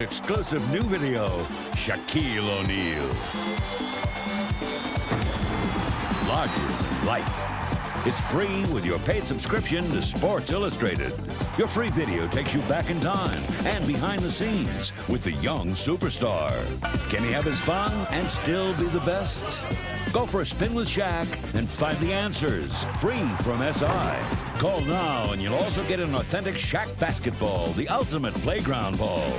Exclusive new video, Shaquille O'Neal. Larger than life. It's free with your paid subscription to Sports Illustrated. Your free video takes you back in time and behind the scenes with the young superstar. Can he have his fun and still be the best? Go for a spin with Shaq and find the answers. Free from SI. Call now and you'll also get an authentic Shaq basketball, the ultimate playground ball.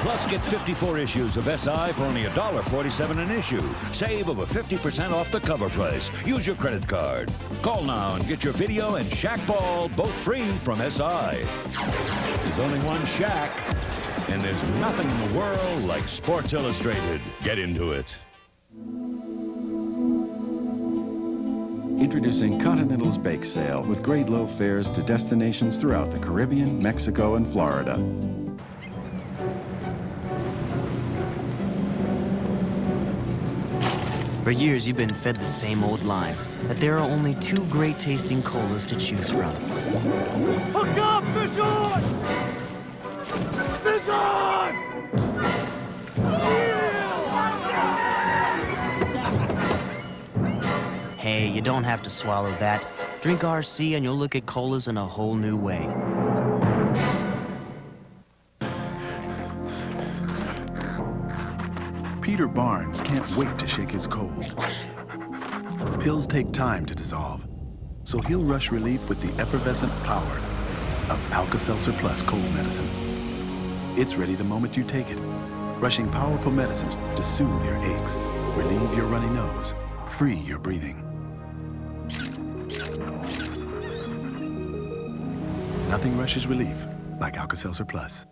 Plus, get 54 issues of SI for only $1.47 an issue. Save over 50% off the cover price. Use your credit card. Call now and get your video and Shaq ball both free from SI. There's only one Shaq, and there's nothing in the world like Sports Illustrated. Get into it. Introducing Continental's Bake Sale with grade low fares to destinations throughout the Caribbean, Mexico, and Florida. For years, you've been fed the same old line, that there are only two great-tasting colas to choose from. Hook up! Fish on! Fish on! Hey, you don't have to swallow that. Drink RC and you'll look at colas in a whole new way. Peter Barnes can't wait to shake his cold. Pills take time to dissolve, so he'll rush relief with the effervescent power of Alka-Seltzer Plus cold medicine. It's ready the moment you take it, rushing powerful medicines to soothe your aches, relieve your runny nose, free your breathing. Nothing rushes relief like Alka-Seltzer Plus.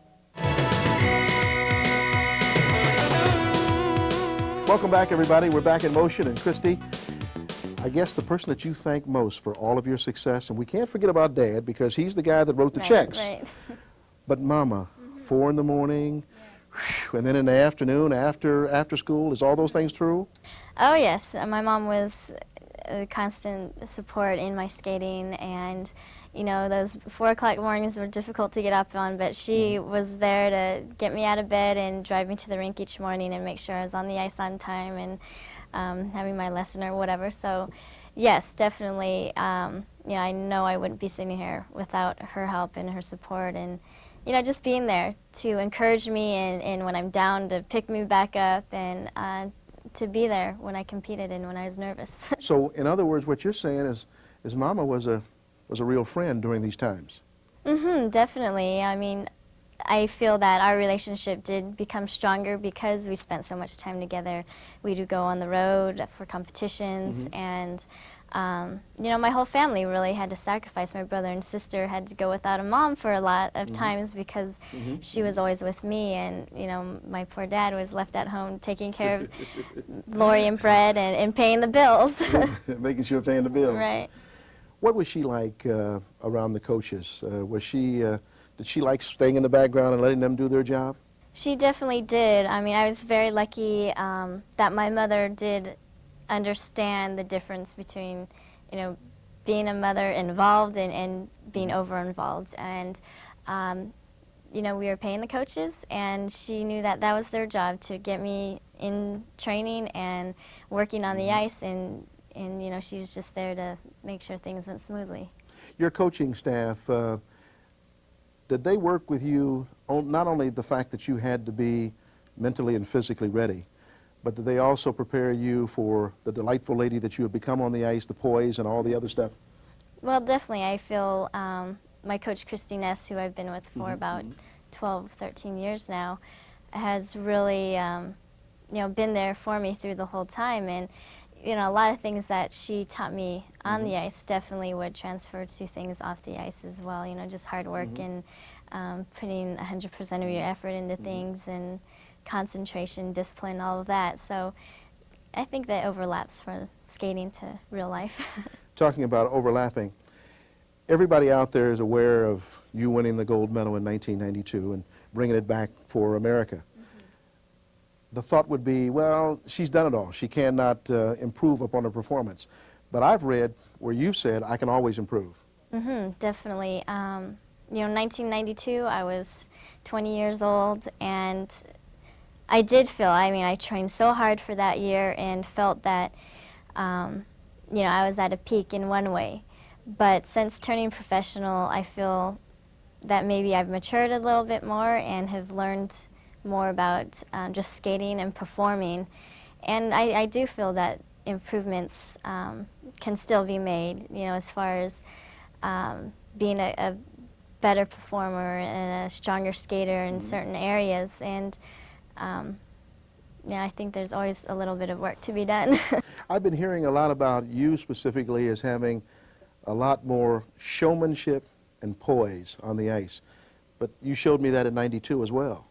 Welcome back, everybody. We're back in motion, and Christy, I guess the person that you thank most for all of your success, and we can't forget about Dad because he's the guy that wrote the checks. Right. But Mama, 4 in the morning, whew, and then in the afternoon, after school, is all those things true? Oh yes, my mom was a constant support in my skating, and you know, those 4 o'clock mornings were difficult to get up on, but she was there to get me out of bed and drive me to the rink each morning and make sure I was on the ice on time and having my lesson or whatever. So yes, definitely, you know, I know I wouldn't be sitting here without her help and her support, and you know, just being there to encourage me and when I'm down to pick me back up, and to be there when I competed and when I was nervous. So in other words, what you're saying is Mama was a real friend during these times. Mm-hmm, definitely. I mean, I feel that our relationship did become stronger because we spent so much time together. We do go on the road for competitions, and you know, my whole family really had to sacrifice. My brother and sister had to go without a mom for a lot of times because she was always with me, and you know, my poor dad was left at home taking care of Lori and Brett and paying the bills. Making sure paying the bills. Right. What was she like around the coaches? Did she like staying in the background and letting them do their job? She definitely did. I mean, I was very lucky that my mother did understand the difference between, you know, being a mother involved and being over-involved. And, you know, we were paying the coaches, and she knew that that was their job, to get me in training and working on the ice, and you know, she was just there to make sure things went smoothly. Your coaching staff, did they work with you on not only the fact that you had to be mentally and physically ready, but did they also prepare you for the delightful lady that you have become on the ice, the poise and all the other stuff? Well, definitely. I feel my coach, Kristine, who I've been with for about 12, 13 years now, has really you know, been there for me through the whole time. And you know, a lot of things that she taught me on the ice definitely would transfer to things off the ice as well. You know, just hard work and putting 100% of your effort into things, and concentration, discipline, all of that. So I think that overlaps from skating to real life. Talking about overlapping, everybody out there is aware of you winning the gold medal in 1992 and bringing it back for America. The thought would be, well, she's done it all. She cannot improve upon her performance. But I've read where you've said, I can always improve. Definitely. 1992, I was 20 years old, and I did feel, I trained so hard for that year and felt that, I was at a peak in one way. But since turning professional, I feel that maybe I've matured a little bit more and have learned more about just skating and performing. And I do feel that improvements can still be made, as far as being a better performer and a stronger skater in certain areas. And I think there's always a little bit of work to be done. I've been hearing a lot about you specifically as having a lot more showmanship and poise on the ice. But you showed me that in '92 as well.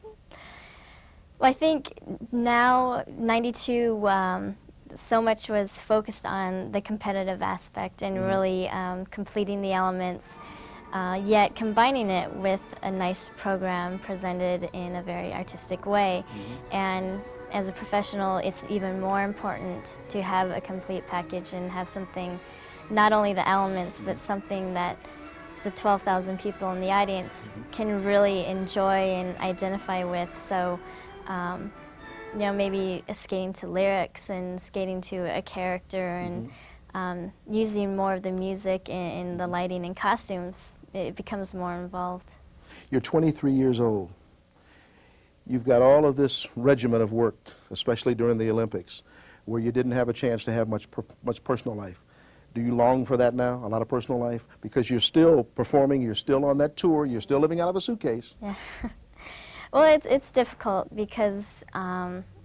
Well, I think now, '92, so much was focused on the competitive aspect and really completing the elements, yet combining it with a nice program presented in a very artistic way. And as a professional, it's even more important to have a complete package and have something, not only the elements, but something that the 12,000 people in the audience can really enjoy and identify with. So, maybe skating to lyrics and skating to a character and using more of the music in the lighting and costumes, it becomes more involved. You're 23 years old. You've got all of this regimen of work, especially during the Olympics, where you didn't have a chance to have much personal life. Do you long for that now, a lot of personal life? Because you're still performing, you're still on that tour, you're still living out of a suitcase. Yeah. Well, it's difficult because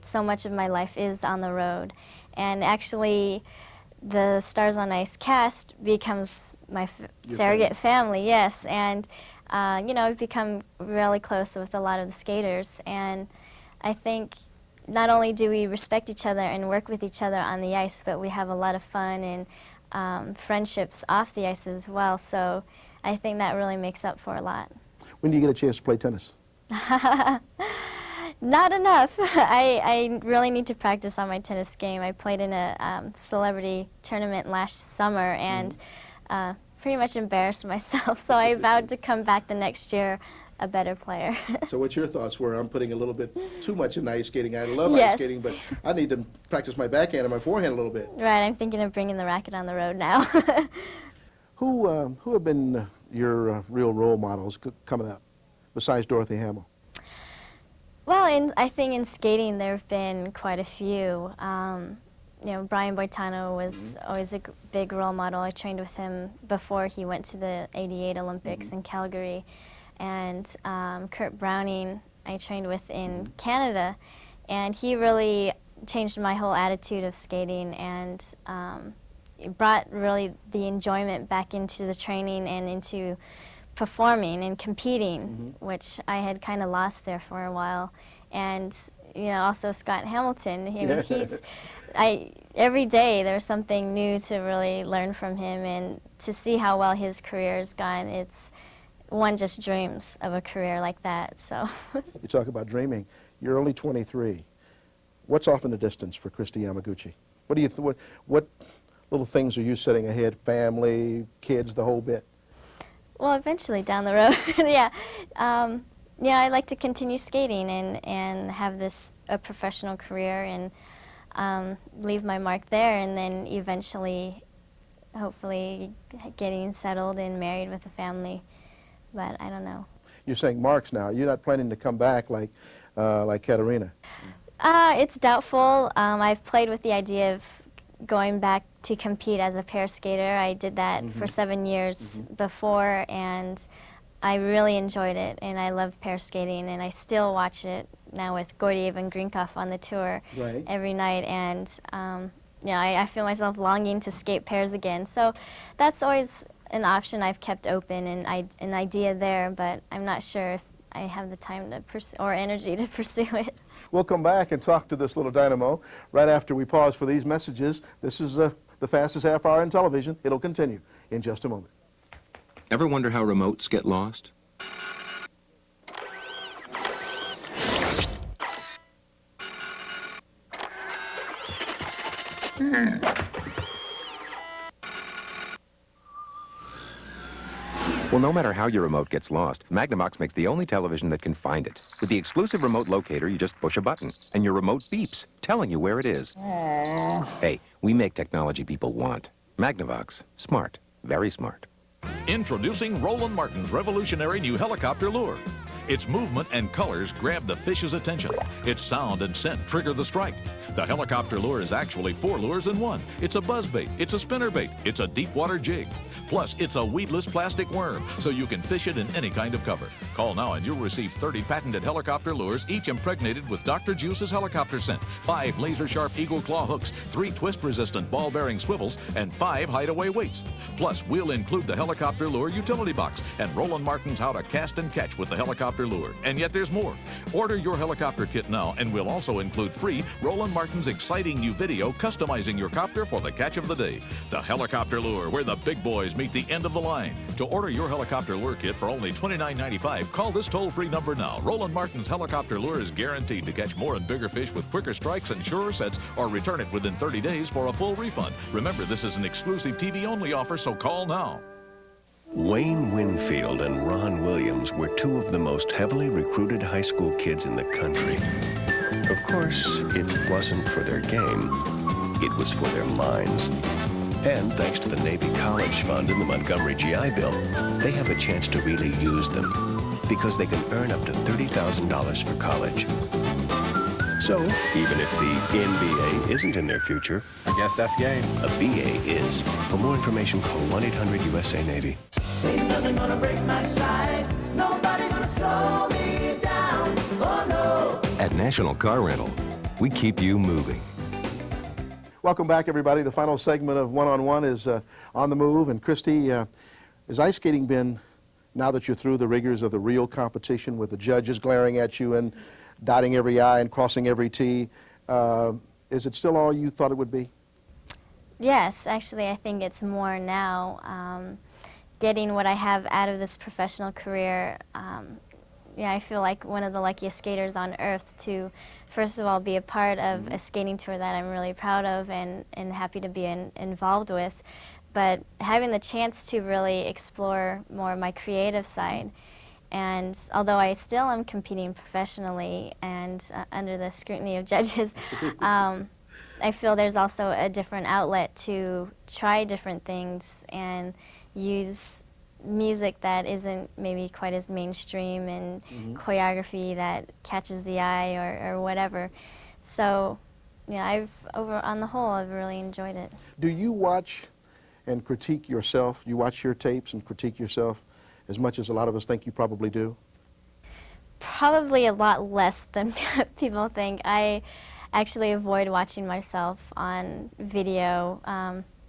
so much of my life is on the road. And actually, the Stars on Ice cast becomes my surrogate family, yes. And, I've become really close with a lot of the skaters. And I think not only do we respect each other and work with each other on the ice, but we have a lot of fun and friendships off the ice as well. So I think that really makes up for a lot. When do you get a chance to play tennis? Not enough. I really need to practice on my tennis game. I played in a celebrity tournament last summer and pretty much embarrassed myself, so I vowed to come back the next year a better player. So what your thoughts were? I'm putting a little bit too much in ice skating. I love Yes. ice skating, but I need to practice my backhand and my forehand a little bit. Right, I'm thinking of bringing the racket on the road now. Who have been your real role models coming up, besides Dorothy Hamill? Well, I think in skating there have been quite a few. Brian Boitano was always a big role model. I trained with him before he went to the '88 Olympics in Calgary. And Kurt Browning I trained with in Canada. And he really changed my whole attitude of skating and it brought really the enjoyment back into the training and into performing and competing, which I had kind of lost there for a while. And also Scott Hamilton. Every day there's something new to really learn from him and to see how well his career has gone. One just dreams of a career like that. So. You talk about dreaming. You're only 23. What's off in the distance for Kristine Yamaguchi? What little things are you setting ahead? Family, kids, the whole bit? Well, eventually down the road, yeah. I'd like to continue skating and have a professional career and leave my mark there, and then eventually, hopefully, getting settled and married with a family. But I don't know. You're saying marks now. You're not planning to come back like Katerina? It's doubtful. I've played with the idea of going back to compete as a pair skater. I did that for 7 years before, and I really enjoyed it, and I love pair skating, and I still watch it now with Gordiev and Grinkov on the tour every night, and I feel myself longing to skate pairs again. So that's always an option I've kept open and an idea there, but I'm not sure if I have the time to or energy to pursue it. We'll come back and talk to this little dynamo right after we pause for these messages. This is the fastest half hour in television. It'll continue in just a moment. Ever wonder how remotes get lost? Well, no matter how your remote gets lost, Magnavox makes the only television that can find it. With the exclusive remote locator, you just push a button, and your remote beeps, telling you where it is. Hey, we make technology people want. Magnavox. Smart. Very smart. Introducing Roland Martin's revolutionary new helicopter lure. Its movement and colors grab the fish's attention. Its sound and scent trigger the strike. The helicopter lure is actually 4 lures in one. It's a buzzbait, it's a spinnerbait, it's a deep water jig. Plus, it's a weedless plastic worm, so you can fish it in any kind of cover. Call now and you'll receive 30 patented helicopter lures, each impregnated with Dr. Juice's helicopter scent, 5 laser-sharp eagle claw hooks, 3 twist-resistant ball-bearing swivels, and 5 hideaway weights. Plus, we'll include the helicopter lure utility box and Roland Martin's how to cast and catch with the helicopter lure. And yet there's more. Order your helicopter kit now, and we'll also include free Roland Martin's exciting new video customizing your copter for the catch of the day. The helicopter lure, where the big boys meet the end of the line. To order your helicopter lure kit for only $29.95, call this toll-free number now. Roland Martin's helicopter lure is guaranteed to catch more and bigger fish with quicker strikes and surer sets, or return it within 30 days for a full refund. Remember, this is an exclusive TV-only offer, so call now. Wayne Winfield and Ron Williams were 2 of the most heavily recruited high school kids in the country. Of course, it wasn't for their game. It was for their minds. And thanks to the Navy College Fund and the Montgomery GI Bill, they have a chance to really use them because they can earn up to $30,000 for college. So, even if the NBA isn't in their future, I guess that's game. a BA is. For more information, call 1-800-USA-NAVY. Ain't nothing gonna break my stride. Nobody gonna slow me down. Oh no. At National Car Rental, we keep you moving. Welcome back, everybody. The final segment of One-on-One is on the move. And Christy, has ice skating been, now that you're through the rigors of the real competition with the judges glaring at you and dotting every I and crossing every T, is it still all you thought it would be? Yes, actually, I think it's more now. Getting what I have out of this professional career, yeah, I feel like one of the luckiest skaters on earth to, first of all, be a part of a skating tour that I'm really proud of and happy to be involved with, but having the chance to really explore more of my creative side. And although I still am competing professionally and under the scrutiny of judges, I feel there's also a different outlet to try different things and use music that isn't maybe quite as mainstream and choreography that catches the eye or whatever. So, yeah, on the whole, I've really enjoyed it. Do you watch and critique yourself? You watch your tapes and critique yourself as much as a lot of us think you probably do? Probably a lot less than people think. I actually avoid watching myself on video.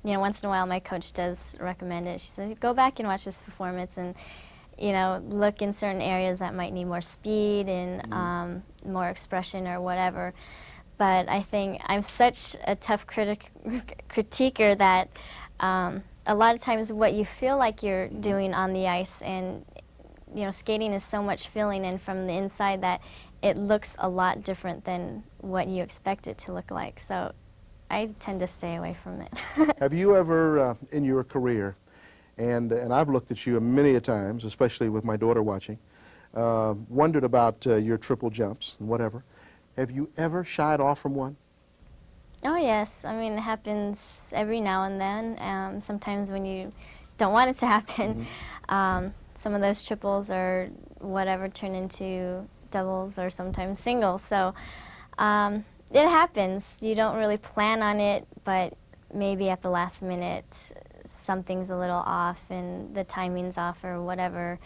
You know, once in a while my coach does recommend it. She says, go back and watch this performance and, you know, look in certain areas that might need more speed and more expression or whatever. But I think I'm such a tough critiquer that a lot of times what you feel like you're doing on the ice, and, you know, skating is so much feeling in from the inside that it looks a lot different than what you expect it to look like. So I tend to stay away from it. Have you ever, in your career, and I've looked at you many a times, especially with my daughter watching, wondered about your triple jumps and whatever. Have you ever shied off from one? Oh yes, I mean it happens every now and then. Sometimes when you don't want it to happen, some of those triples or whatever turn into doubles or sometimes singles. So it happens. You don't really plan on it, but maybe at the last minute something's a little off and the timing's off or whatever,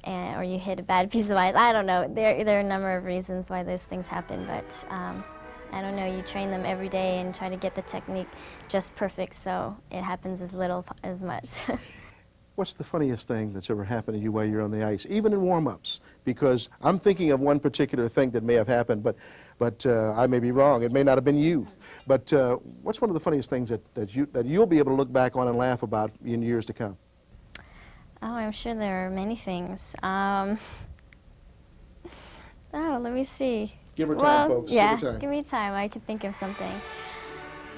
or you hit a bad piece of ice. I don't know. There are a number of reasons why those things happen, but I don't know. You train them every day and try to get the technique just perfect, so it happens as little as much. What's the funniest thing that's ever happened to you while you're on the ice, even in warm-ups? Because I'm thinking of one particular thing that may have happened, but I may be wrong. It may not have been you. But what's one of the funniest things that you'll be able to look back on and laugh about in years to come? Oh, I'm sure there are many things. Oh, let me see. Give her time, folks. Yeah, give her time. Give me time. I can think of something.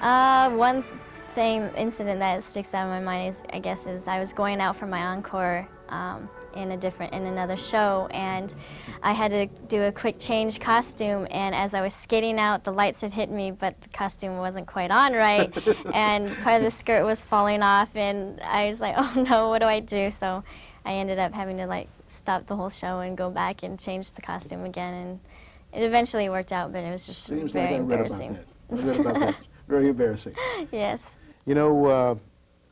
One thing, incident that sticks out in my mind is, I guess, is I was going out for my encore in another show, and I had to do a quick change costume, and as I was skating out, the lights had hit me, but the costume wasn't quite on right, and part of the skirt was falling off, and I was like, oh no, what do I do? So I ended up having to like stop the whole show and go back and change the costume again, and it eventually worked out, but it was just very embarrassing. I read about that. Very embarrassing. Yes. You know,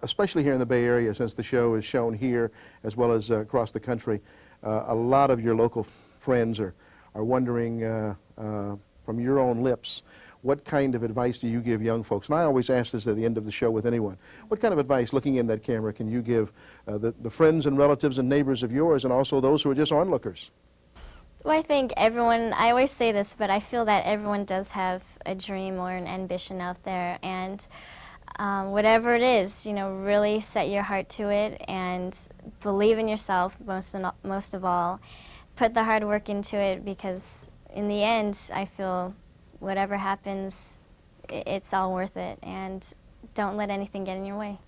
especially here in the Bay Area, since the show is shown here as well as across the country, a lot of your local friends are wondering from your own lips, what kind of advice do you give young folks? And I always ask this at the end of the show with anyone. What kind of advice, looking in that camera, can you give the friends and relatives and neighbors of yours, and also those who are just onlookers? Well, I think everyone, I always say this, but I feel that everyone does have a dream or an ambition out there, and whatever it is, you know, really set your heart to it and believe in yourself most of all. Put the hard work into it, because in the end, I feel whatever happens, it's all worth it, and don't let anything get in your way.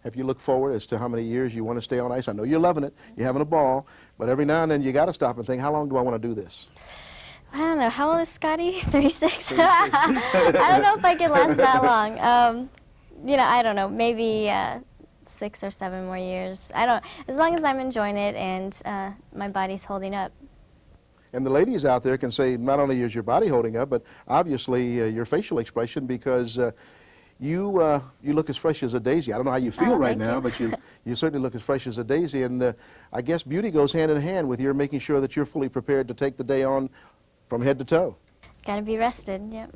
Have you looked forward as to how many years you want to stay on ice? I know you're loving it, you're having a ball, but every now and then you got to stop and think, how long do I want to do this? I don't know. How old is Scotty? 36? I don't know if I can last that long. You know, I don't know. Maybe 6 or 7 more years. I don't. As long as I'm enjoying it and my body's holding up. And the ladies out there can say not only is your body holding up, but obviously your facial expression, because you look as fresh as a daisy. I don't know how you feel right now, but you certainly look as fresh as a daisy. And I guess beauty goes hand in hand with your making sure that you're fully prepared to take the day on from head to toe. Got to be rested, yep.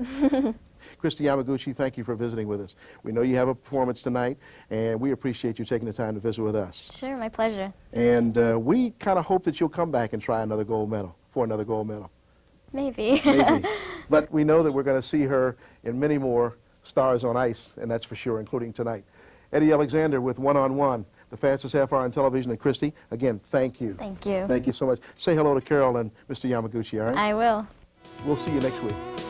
Kristine Yamaguchi, thank you for visiting with us. We know you have a performance tonight, and we appreciate you taking the time to visit with us. Sure, my pleasure. And we kind of hope that you'll come back and try another gold medal, for another gold medal. Maybe. Maybe. But we know that we're going to see her in many more stars on ice, and that's for sure, including tonight. Eddie Alexander with One on One, the fastest half hour on television. And Christy, again, thank you. Thank you. Thank you so much. Say hello to Carol and Mr. Yamaguchi, all right? I will. We'll see you next week.